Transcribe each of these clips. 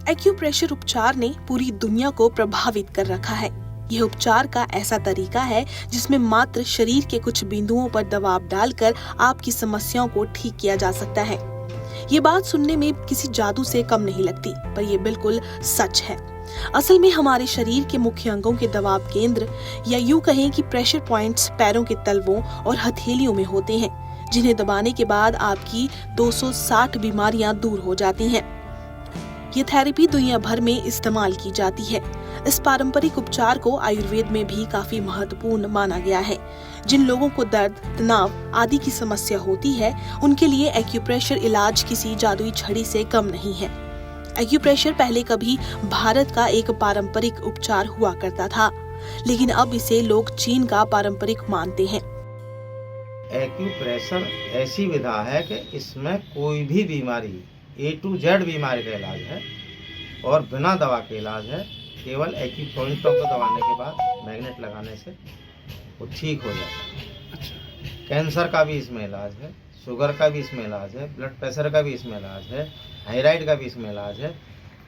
Acupressure उपचार ने पूरी दुनिया को प्रभावित कर रखा है। यह उपचार का ऐसा तरीका है जिसमें मात्र शरीर के कुछ बिंदुओं पर दबाव डालकर आपकी समस्याओं को ठीक किया जा सकता है। ये बात सुनने में किसी जादू से कम नहीं लगती, पर यह बिल्कुल सच है। असल में हमारे शरीर के मुख्य अंगों के दबाव केंद्र, या यूं कहें कि प्रेशर पॉइंट्स, पैरों के तलवों और हथेलियों में होते हैं, जिन्हें दबाने के बाद आपकी 260 बीमारियां दूर हो जाती हैं। ये थेरेपी दुनिया भर में इस्तेमाल की जाती है। इस पारंपरिक उपचार को आयुर्वेद में भी काफी महत्वपूर्ण माना गया है। जिन लोगों को दर्द, तनाव आदि की समस्या होती है, उनके लिए एक्यूप्रेशर इलाज किसी जादुई छड़ी से कम नहीं है। एक्यूप्रेशर पहले कभी भारत का एक पारंपरिक उपचार हुआ करता था, लेकिन अब इसे लोग चीन का पारंपरिक मानते हैं। एक्यूप्रेशर ऐसी विधा है कि इसमें कोई भी बीमारी A to Z बीमारी का इलाज है और बिना दवा के इलाज है। केवल एक्यूपॉइंटों को दबाने के बाद मैग्नेट लगाने से वो ठीक हो जाता है। अच्छा। कैंसर का भी इसमें इलाज है, शुगर का भी इसमें इलाज है, ब्लड प्रेशर का भी इसमें इलाज है, थायराइड का भी इसमें इलाज है।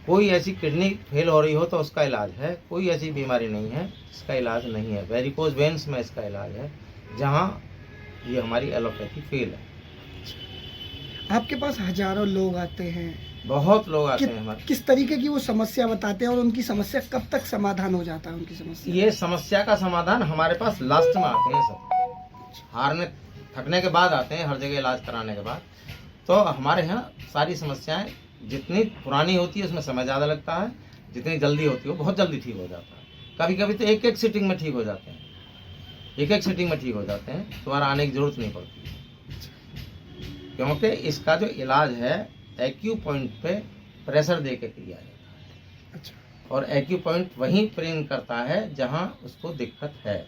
कोई ऐसी किडनी फेल हो रही हो तो उसका इलाज है। कोई ऐसी बीमारी नहीं है इसका इलाज नहीं है। वेरिकोज वेन्स में इसका इलाज है, जहाँ ये हमारी एलोपैथी फेल है। आपके पास हजारों लोग आते हैं, बहुत लोग आते हैं हमारे। किस तरीके की वो समस्या बताते हैं और उनकी समस्या कब तक समाधान हो जाता है? उनकी समस्या, ये समस्या का समाधान हमारे पास लास्ट में आते हैं। सब हारने थकने के बाद आते हैं, हर जगह इलाज कराने के बाद। तो हमारे यहाँ सारी समस्याएं जितनी पुरानी होती है उसमें समय ज़्यादा लगता है, जितनी जल्दी होती है वो बहुत जल्दी ठीक हो जाता है। कभी कभी तो एक एक सीटिंग में ठीक हो जाते हैं, एक एक सीटिंग में ठीक हो जाते हैं। दोबारा आने की जरूरत नहीं पड़ती, क्योंकि इसका जो इलाज है एक्यू पॉइंट पे प्रेशर दे के किया जाता है। अच्छा। और एक्यू पॉइंट वहीं पेन करता है जहां उसको दिक्कत है,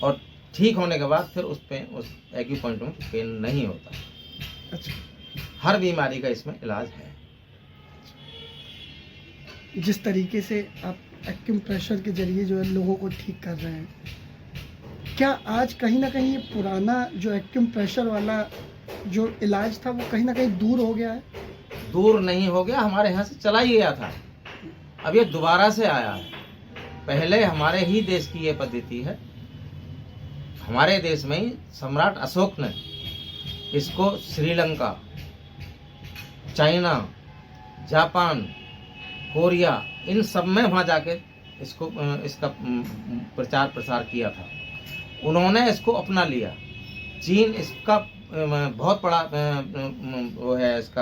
और ठीक होने के बाद फिर उस एक्यू पॉइंट में पेन नहीं होता। अच्छा। हर बीमारी का इसमें इलाज है। जिस तरीके से आप एक्यूप्रेशर के जरिए जो है लोगों को ठीक कर रहे हैं, क्या आज कहीं ना कहीं ये पुराना जो एक्यूप्रेशर वाला जो इलाज था वो कहीं ना कहीं दूर हो गया है? दूर नहीं हो गया, हमारे यहाँ से चला ही गया था, अब ये दोबारा से आया है। पहले हमारे ही देश की ये पद्धति है। हमारे देश में ही सम्राट अशोक ने इसको श्रीलंका, चाइना, जापान, कोरिया, इन सब में वहाँ जाके इसका प्रचार प्रसार किया था। उन्होंने इसको अपना लिया। चीन इसका बहुत बड़ा वो है, इसका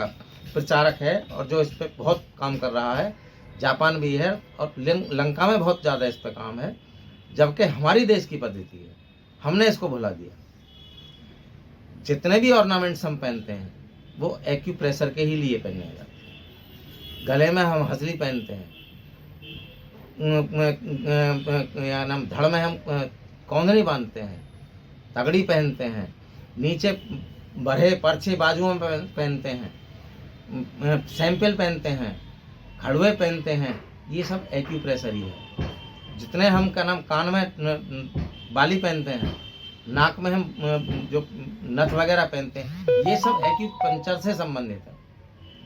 प्रचारक है और जो इस पे बहुत काम कर रहा है। जापान भी है और लंका में बहुत ज़्यादा इस पे काम है, जबकि हमारी देश की पद्धति है। हमने इसको भुला दिया। जितने भी ऑर्नामेंट्स हम पहनते हैं वो एक्यूप्रेशर के ही लिए पहने जाते हैं। गले में हम हंसली पहनते हैं, या नाम धड़ में हम कौंधनी बांधते हैं, तगड़ी पहनते हैं, नीचे बड़े परछे बाजुओं में पहनते हैं, सैंपल पहनते हैं, खड़ुए पहनते हैं। ये सब एक्यूप्रेशर ही है। जितने हम कान में बाली पहनते हैं, नाक में हम जो नथ वगैरह पहनते हैं, ये सब एक्यूपंक्चर से संबंधित है,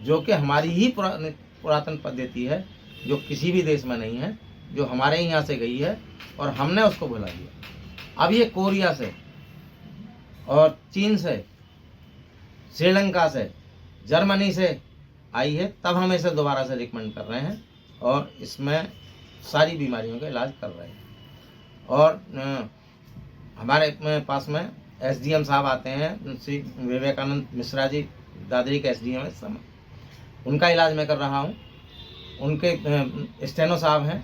जो कि हमारी ही पुरातन पद्धति है, जो किसी भी देश में नहीं है, जो हमारे ही यहाँ से गई है और हमने उसको भुला दिया। अब ये कोरिया से और चीन से, श्रीलंका से, जर्मनी से आई है, तब हम इसे दोबारा से रिकमेंड कर रहे हैं और इसमें सारी बीमारियों का इलाज कर रहे हैं। और हमारे पास में SDM साहब आते हैं, श्री विवेकानंद मिश्रा जी, दादरी के SDM इस समय, उनका इलाज मैं कर रहा हूँ। उनके स्टेनो साहब हैं,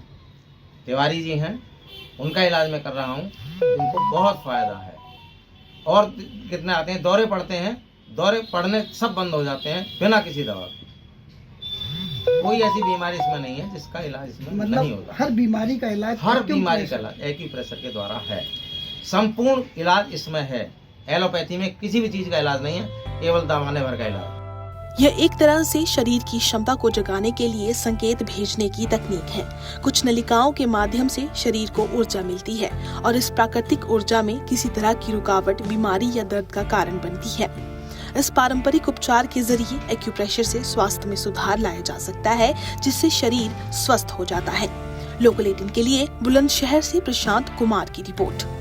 तिवारी जी हैं, उनका इलाज मैं कर रहा हूँ। उनको बहुत फ़ायदा है। और कितने आते हैं, दौरे पड़ते हैं, दौरे पड़ने सब बंद हो जाते हैं बिना किसी दवा के। कोई ऐसी बीमारी इसमें नहीं है जिसका इलाज इसमें नहीं होता। हर बीमारी का इलाज, हर बीमारी का इलाज एक्यूप्रेशर के द्वारा है। संपूर्ण इलाज इसमें है। एलोपैथी में किसी भी चीज का इलाज नहीं है, केवल दबाने भर का इलाज। यह एक तरह से शरीर की क्षमता को जगाने के लिए संकेत भेजने की तकनीक है। कुछ नलिकाओं के माध्यम से शरीर को ऊर्जा मिलती है और इस प्राकृतिक ऊर्जा में किसी तरह की रुकावट बीमारी या दर्द का कारण बनती है। इस पारंपरिक उपचार के जरिए एक्यूप्रेशर से स्वास्थ्य में सुधार लाया जा सकता है, जिससे शरीर स्वस्थ हो जाता है। लोकल 18 के लिए बुलंदशहर से प्रशांत कुमार की रिपोर्ट।